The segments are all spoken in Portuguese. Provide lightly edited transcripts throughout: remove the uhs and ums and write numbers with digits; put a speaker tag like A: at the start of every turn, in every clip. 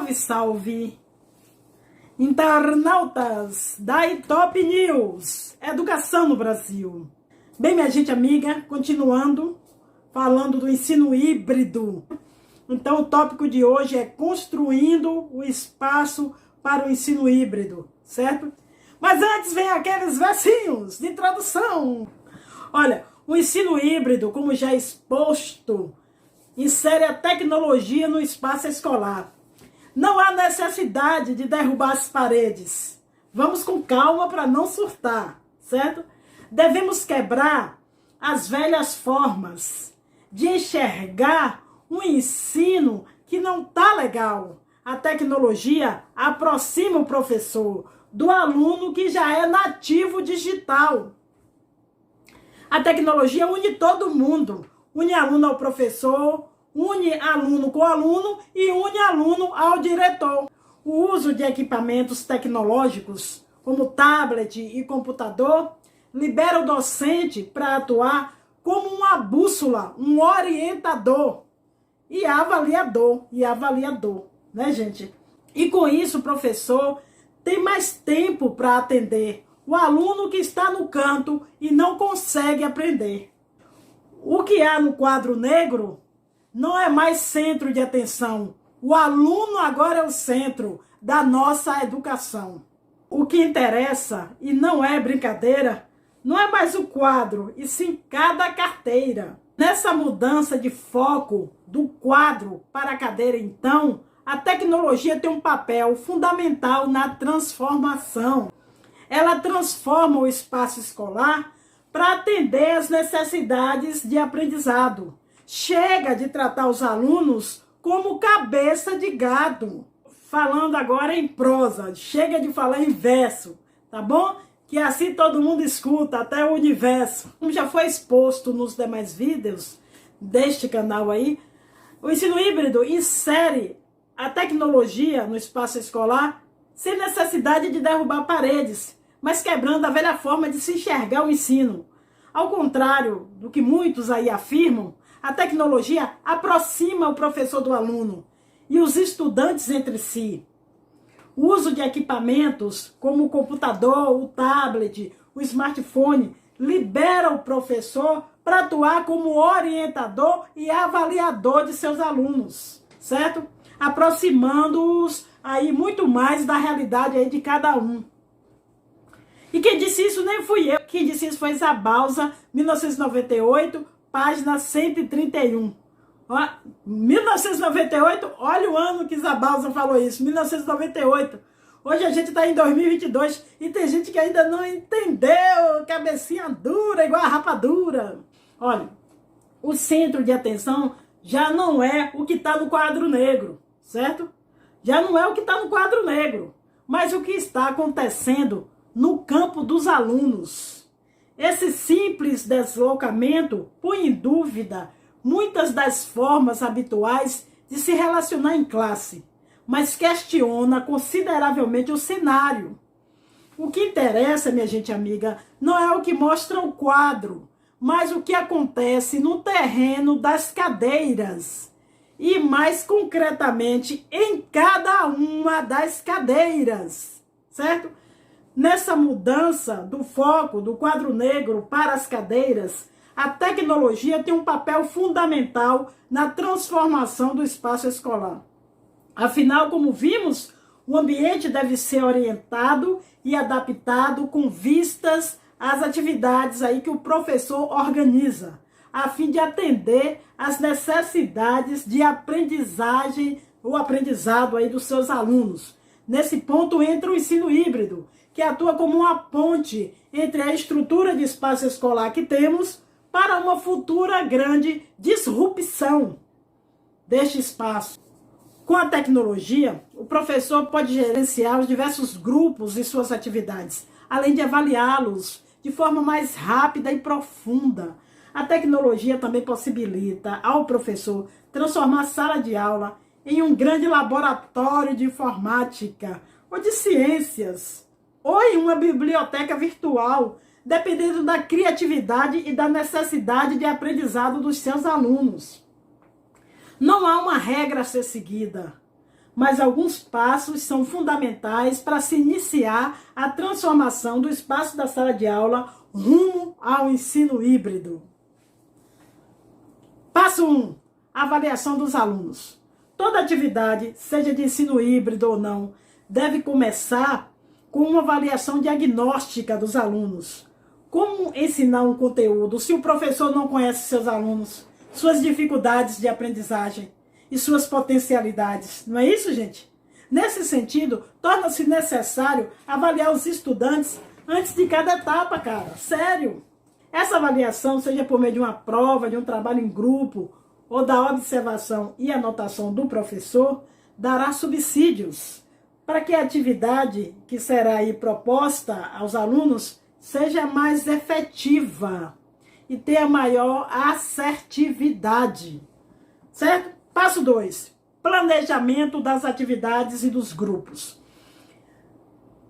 A: Salve, salve, internautas da Top News, Educação no Brasil. Bem, minha gente amiga, continuando falando do ensino híbrido. Então, o tópico de hoje é construindo o espaço para o ensino híbrido, certo? Mas antes vem aqueles versinhos de introdução. Olha, o ensino híbrido, como já exposto, insere a tecnologia no espaço escolar. Não há necessidade de derrubar as paredes. Vamos com calma para não surtar, certo? Devemos quebrar as velhas formas de enxergar um ensino que não está legal. A tecnologia aproxima o professor do aluno que já é nativo digital. A tecnologia une todo mundo. Une aluno ao professor, une aluno com aluno e une aluno ao diretor. O uso de equipamentos tecnológicos, como tablet e computador, libera o docente para atuar como uma bússola, um orientador e avaliador, né, gente? E com isso o professor tem mais tempo para atender o aluno que está no canto e não consegue aprender. O que há no quadro negro não é mais centro de atenção. O aluno agora é o centro da nossa educação. O que interessa, e não é brincadeira, não é mais o quadro, e sim cada carteira. Nessa mudança de foco do quadro para a cadeira, então, a tecnologia tem um papel fundamental na transformação. Ela transforma o espaço escolar para atender às necessidades de aprendizado. Chega de tratar os alunos como cabeça de gado. Falando agora em prosa, chega de falar em verso, tá bom? Que assim todo mundo escuta, até o universo. Como já foi exposto nos demais vídeos deste canal aí, o ensino híbrido insere a tecnologia no espaço escolar sem necessidade de derrubar paredes, mas quebrando a velha forma de se enxergar o ensino. Ao contrário do que muitos aí afirmam, a tecnologia aproxima o professor do aluno e os estudantes entre si. O uso de equipamentos como o computador, o tablet, o smartphone, libera o professor para atuar como orientador e avaliador de seus alunos, certo? Aproximando-os aí muito mais da realidade aí de cada um. E quem disse isso nem fui eu, quem disse isso foi Zabalza, 1998, página 131. Ó, 1998, olha o ano que Zabalza falou isso, 1998. Hoje a gente está em 2022 e tem gente que ainda não entendeu, cabecinha dura, igual a rapadura. Olha, o centro de atenção já não é o que está no quadro negro, certo? Já não é o que está no quadro negro, mas o que está acontecendo no campo dos alunos. Esse simples deslocamento põe em dúvida muitas das formas habituais de se relacionar em classe, mas questiona consideravelmente o cenário. O que interessa, minha gente amiga, não é o que mostra o quadro, mas o que acontece no terreno das cadeiras. E mais concretamente, em cada uma das cadeiras, certo? Nessa mudança do foco do quadro negro para as cadeiras, a tecnologia tem um papel fundamental na transformação do espaço escolar. Afinal, como vimos, o ambiente deve ser orientado e adaptado com vistas às atividades aí que o professor organiza, a fim de atender às necessidades de aprendizagem ou aprendizado aí dos seus alunos. Nesse ponto entra o ensino híbrido, que atua como uma ponte entre a estrutura de espaço escolar que temos para uma futura grande disrupção deste espaço. Com a tecnologia, o professor pode gerenciar os diversos grupos e suas atividades, além de avaliá-los de forma mais rápida e profunda. A tecnologia também possibilita ao professor transformar a sala de aula em um grande laboratório de informática ou de ciências, ou em uma biblioteca virtual, dependendo da criatividade e da necessidade de aprendizado dos seus alunos. Não há uma regra a ser seguida, mas alguns passos são fundamentais para se iniciar a transformação do espaço da sala de aula rumo ao ensino híbrido. Passo 1. Avaliação dos alunos. Toda atividade, seja de ensino híbrido ou não, deve começar com uma avaliação diagnóstica dos alunos. Como ensinar um conteúdo se o professor não conhece seus alunos, suas dificuldades de aprendizagem e suas potencialidades? Não é isso, gente? Nesse sentido, torna-se necessário avaliar os estudantes antes de cada etapa, cara. Sério. Essa avaliação, seja por meio de uma prova, de um trabalho em grupo ou da observação e anotação do professor, dará subsídios para que a atividade que será aí proposta aos alunos seja mais efetiva e tenha maior assertividade. Certo? Passo 2. Planejamento das atividades e dos grupos.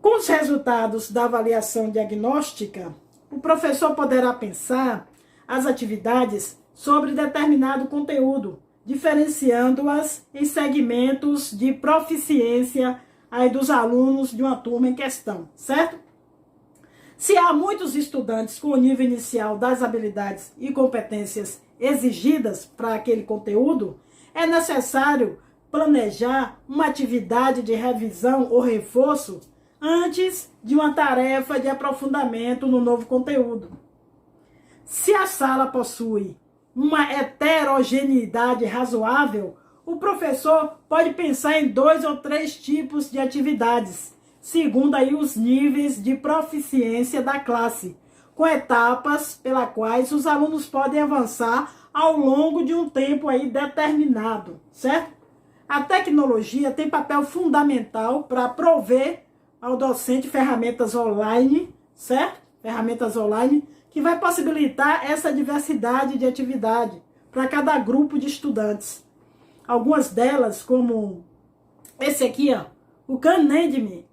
A: Com os resultados da avaliação diagnóstica, o professor poderá pensar as atividades sobre determinado conteúdo, diferenciando-as em segmentos de proficiência aí dos alunos de uma turma em questão, certo? Se há muitos estudantes com o nível inicial das habilidades e competências exigidas para aquele conteúdo, é necessário planejar uma atividade de revisão ou reforço antes de uma tarefa de aprofundamento no novo conteúdo. Se a sala possui uma heterogeneidade razoável, o professor pode pensar em 2 ou 3 tipos de atividades, segundo aí os níveis de proficiência da classe, com etapas pelas quais os alunos podem avançar ao longo de um tempo aí determinado, certo? A tecnologia tem papel fundamental para prover ao docente ferramentas online, certo? Ferramentas online que vai possibilitar essa diversidade de atividade para cada grupo de estudantes. Algumas delas, como esse aqui, ó, o Canendme.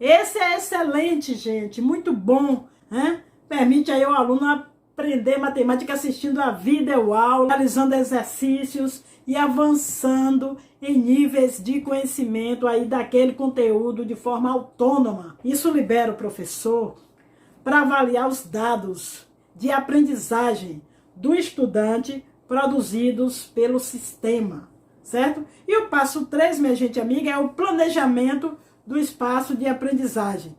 A: Esse é excelente, gente, muito bom, né? Permite aí ao aluno aprender matemática assistindo a videoaula, realizando exercícios e avançando em níveis de conhecimento aí daquele conteúdo de forma autônoma. Isso libera o professor para avaliar os dados de aprendizagem do estudante produzidos pelo sistema, certo? E o passo 3, minha gente amiga, é o planejamento do espaço de aprendizagem.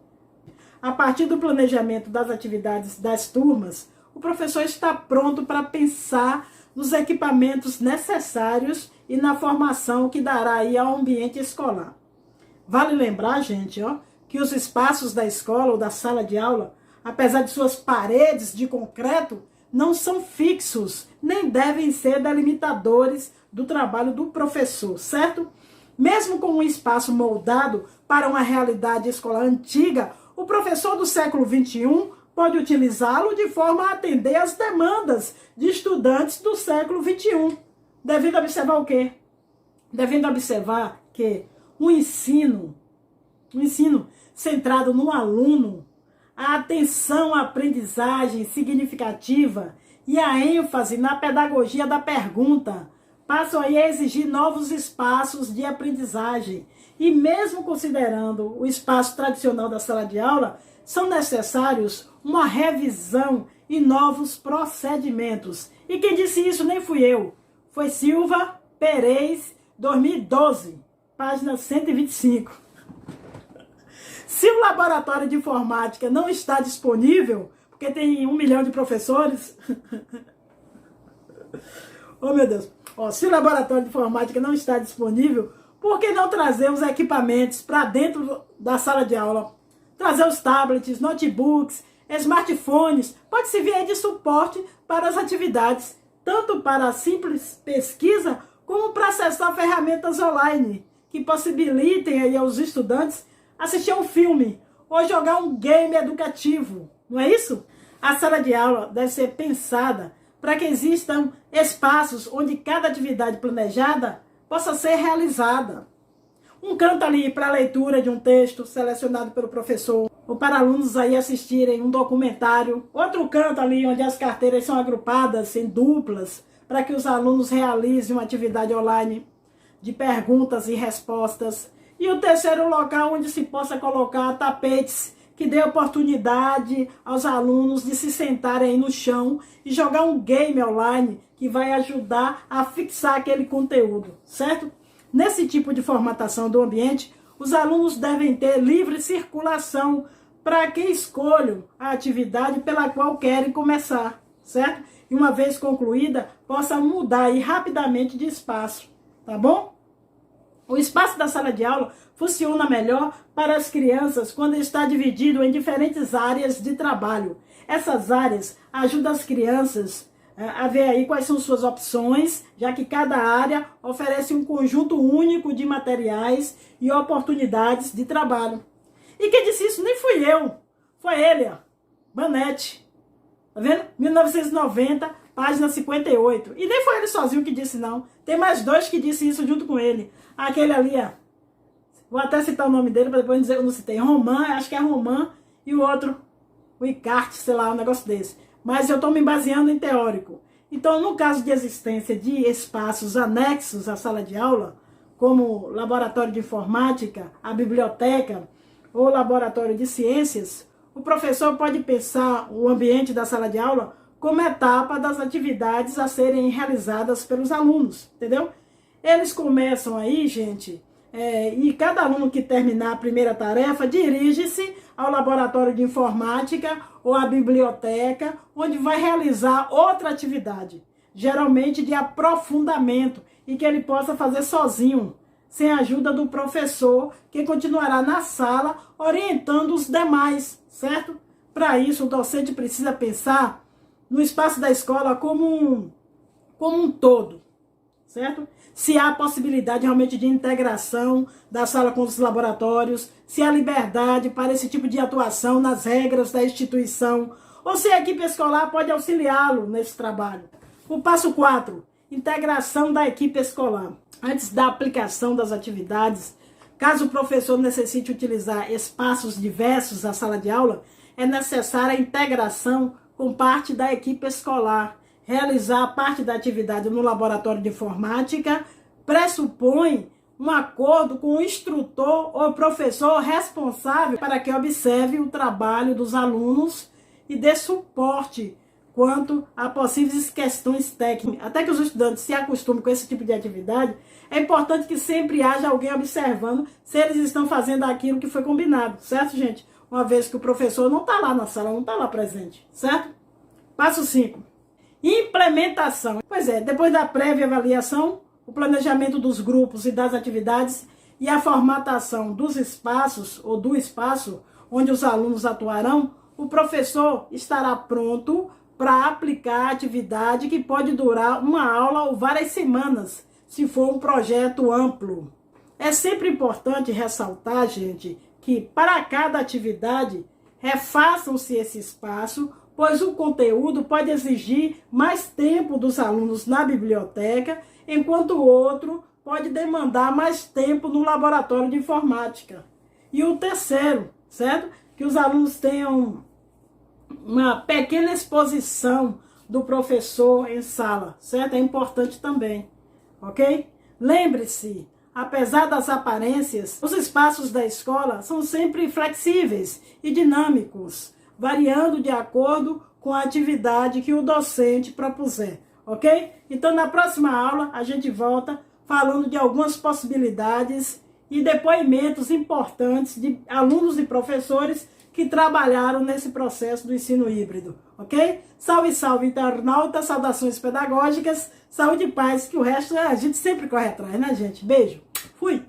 A: A partir do planejamento das atividades das turmas, o professor está pronto para pensar nos equipamentos necessários e na formação que dará aí ao ambiente escolar. Vale lembrar, gente, ó, que os espaços da escola ou da sala de aula, apesar de suas paredes de concreto, não são fixos, nem devem ser delimitadores do trabalho do professor, certo? Mesmo com um espaço moldado para uma realidade escolar antiga, o professor do século XXI pode utilizá-lo de forma a atender às demandas de estudantes do século XXI. Devendo observar o quê? Devendo observar que o ensino centrado no aluno, a atenção à aprendizagem significativa e a ênfase na pedagogia da pergunta passam aí a exigir novos espaços de aprendizagem. E mesmo considerando o espaço tradicional da sala de aula, são necessários uma revisão e novos procedimentos. E quem disse isso nem fui eu. Foi Silva Perez, 2012, página 125. Se o laboratório de informática não está disponível, porque tem 1 milhão de professores... Oh, meu Deus. Se o laboratório de informática não está disponível, por que não trazer os equipamentos para dentro da sala de aula? Trazer os tablets, notebooks, smartphones, pode servir aí de suporte para as atividades, tanto para a simples pesquisa, como para acessar ferramentas online, que possibilitem aí aos estudantes assistir a um filme ou jogar um game educativo, não é isso? A sala de aula deve ser pensada para que existam espaços onde cada atividade planejada possa ser realizada. Um canto ali para a leitura de um texto selecionado pelo professor, ou para alunos aí assistirem um documentário. Outro canto ali onde as carteiras são agrupadas em duplas, para que os alunos realizem uma atividade online. de perguntas e respostas. E o terceiro local onde se possa colocar tapetes que dê oportunidade aos alunos de se sentarem aí no chão e jogar um game online que vai ajudar a fixar aquele conteúdo, certo? Nesse tipo de formatação do ambiente, os alunos devem ter livre circulação para que escolham a atividade pela qual querem começar, certo? E uma vez concluída, possa mudar aí rapidamente de espaço, tá bom? O espaço da sala de aula funciona melhor para as crianças quando está dividido em diferentes áreas de trabalho. Essas áreas ajudam as crianças a ver aí quais são suas opções, já que cada área oferece um conjunto único de materiais e oportunidades de trabalho. E quem disse isso nem fui eu, foi ele, ó, Banete. Tá vendo? 1990, página 58. E nem foi ele sozinho que disse não. Tem mais dois que disse isso junto com ele. Aquele ali, ó. Vou até citar o nome dele para depois dizer que eu não citei. Roman, acho que é Roman. E o outro, o Icarte, sei lá, um negócio desse. Mas eu estou me baseando em teórico. Então, no caso de existência de espaços anexos à sala de aula, como laboratório de informática, a biblioteca ou laboratório de ciências, o professor pode pensar o ambiente da sala de aula como etapa das atividades a serem realizadas pelos alunos, entendeu? Eles começam aí, gente, e cada aluno que terminar a primeira tarefa dirige-se ao laboratório de informática ou à biblioteca, onde vai realizar outra atividade, geralmente de aprofundamento, e que ele possa fazer sozinho, sem a ajuda do professor, que continuará na sala orientando os demais, certo? Para isso, o docente precisa pensar no espaço da escola como um todo, certo? Se há possibilidade realmente de integração da sala com os laboratórios, se há liberdade para esse tipo de atuação nas regras da instituição, ou se a equipe escolar pode auxiliá-lo nesse trabalho. O passo 4, integração da equipe escolar. Antes da aplicação das atividades, caso o professor necessite utilizar espaços diversos na sala de aula, é necessária a integração com parte da equipe escolar. Realizar parte da atividade no laboratório de informática pressupõe um acordo com o instrutor ou professor responsável para que observe o trabalho dos alunos e dê suporte quanto a possíveis questões técnicas. Até que os estudantes se acostumem com esse tipo de atividade, é importante que sempre haja alguém observando se eles estão fazendo aquilo que foi combinado, certo, gente? Uma vez que o professor não está lá na sala, não está lá presente, certo? Passo 5. Implementação. Pois é, depois da prévia avaliação, o planejamento dos grupos e das atividades e a formatação dos espaços ou do espaço onde os alunos atuarão, o professor estará pronto para aplicar a atividade que pode durar uma aula ou várias semanas, se for um projeto amplo. É sempre importante ressaltar, gente, que para cada atividade, refaçam-se esse espaço, pois o conteúdo pode exigir mais tempo dos alunos na biblioteca, enquanto o outro pode demandar mais tempo no laboratório de informática. E o terceiro, certo? Que os alunos tenham uma pequena exposição do professor em sala, certo? É importante também, ok? Lembre-se, apesar das aparências, os espaços da escola são sempre flexíveis e dinâmicos, variando de acordo com a atividade que o docente propuser, ok? Então, na próxima aula, a gente volta falando de algumas possibilidades e depoimentos importantes de alunos e professores que trabalharam nesse processo do ensino híbrido, ok? Salve, salve, internauta, saudações pedagógicas, saúde e paz, que o resto a gente sempre corre atrás, né, gente? Beijo, fui!